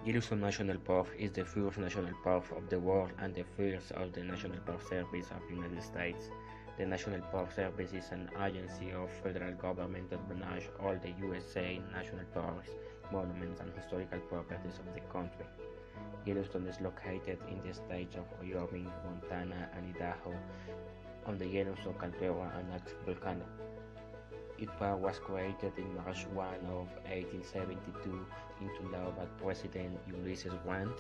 Yellowstone National Park is the first national park of the world and the first of the National Park Service of the United States. The National Park Service is an agency of federal government that manages all the USA national parks, monuments, and historical properties of the country. Yellowstone is located in the states of Wyoming, Montana, and Idaho on the Yellowstone caldera and active volcano. Its park was created in March 1 of 1872 into law by President Ulysses Grant.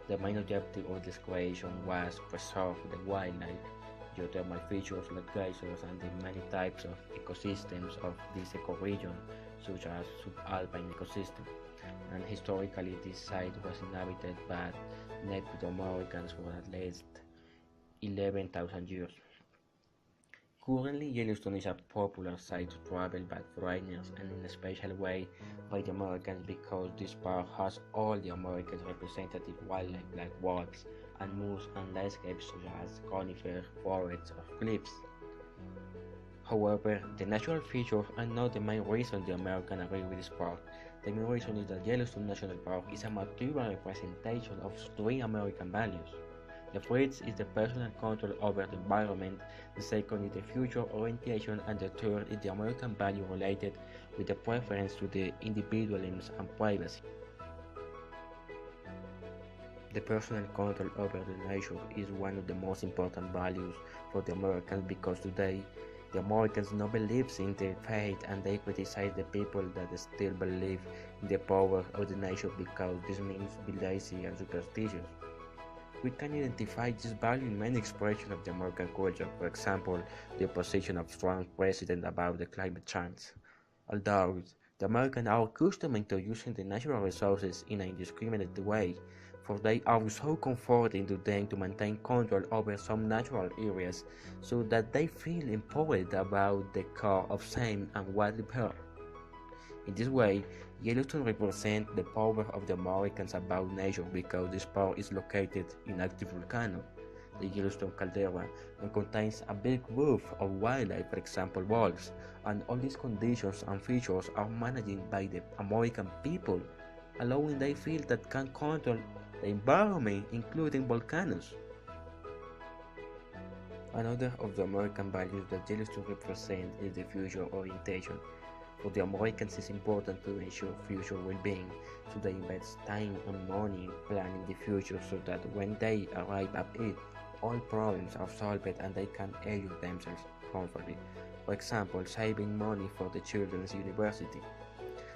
The main objective of this creation was to preserve the wildlife, geothermal features like glaciers, and the many types of ecosystems of this ecoregion, such as subalpine ecosystem. And historically, this site was inhabited by Native Americans for at least 11,000 years. Currently, Yellowstone is a popular site to travel by foreigners and in a special way by the Americans because this park has all the Americans' representative wildlife like wolves and moose and landscapes such as conifer forests or cliffs. However, the natural features are not the main reason the Americans agree with this park. The main reason is that Yellowstone National Park is a material representation of three American values. The first is the personal control over the environment, the second is the future orientation, and the third is the American value related with the preference to the individualism and privacy. The personal control over the nature is one of the most important values for the Americans because today the Americans no believe in their faith and they criticize the people that still believe in the power of the nature because this means be lazy and superstitious. We can identify this value in many expressions of the American culture, for example, the opposition of Trump's president about the climate change. Although the Americans are accustomed to using the natural resources in an indiscriminate way, for they are so comforting to them to maintain control over some natural areas so that they feel empowered about the care of same and wildlife health. In this way, Yellowstone represents the power of the Americans about nature because this park is located in active volcano, the Yellowstone caldera, and contains a big group of wildlife, for example wolves, and all these conditions and features are managed by the American people, allowing they feel that can control the environment, including volcanoes. Another of the American values that Yellowstone represents is the future orientation. For the Americans, it's important to ensure future well-being, so they invest time and money planning the future so that when they arrive at it, all problems are solved and they can enjoy themselves comfortably. For example, saving money for the children's university.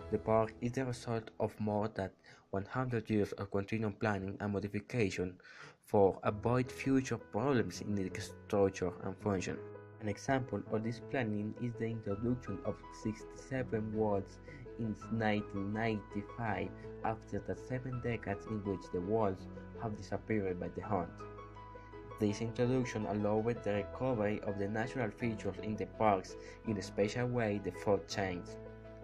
The park is the result of more than 100 years of continual planning and modification for avoid future problems in its structure and function. An example of this planning is the introduction of 67 wolves in 1995 after the 7 decades in which the wolves have disappeared by the hunt. This introduction allowed the recovery of the natural features in the parks in a special way the food chains.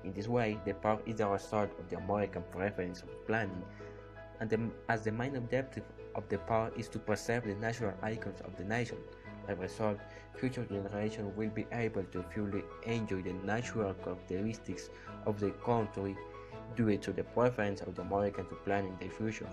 In this way, the park is the result of the American preference of planning, and as the main objective of the park is to preserve the natural icons of the nation. As a result, future generations will be able to fully enjoy the natural characteristics of the country due to the preference of the Americans to planning their future.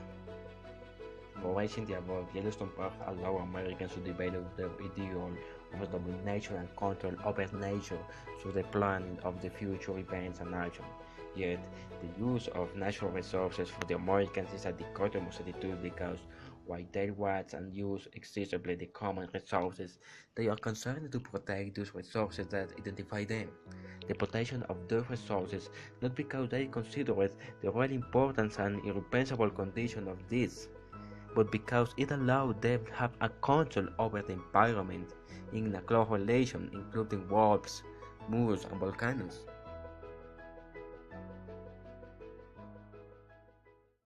Summarizing the above, Yellowstone Park allows Americans to develop their ideal of domination and control over nature through the planning of the future events and actions. Yet, the use of natural resources for the Americans is a dichotomous attitude because while they want and use excessively the common resources, they are concerned to protect those resources that identify them. The protection of those resources not because they consider it the real importance and irreplaceable condition of this, but because it allows them to have a control over the environment in a close relation, including wolves, moose, and volcanoes.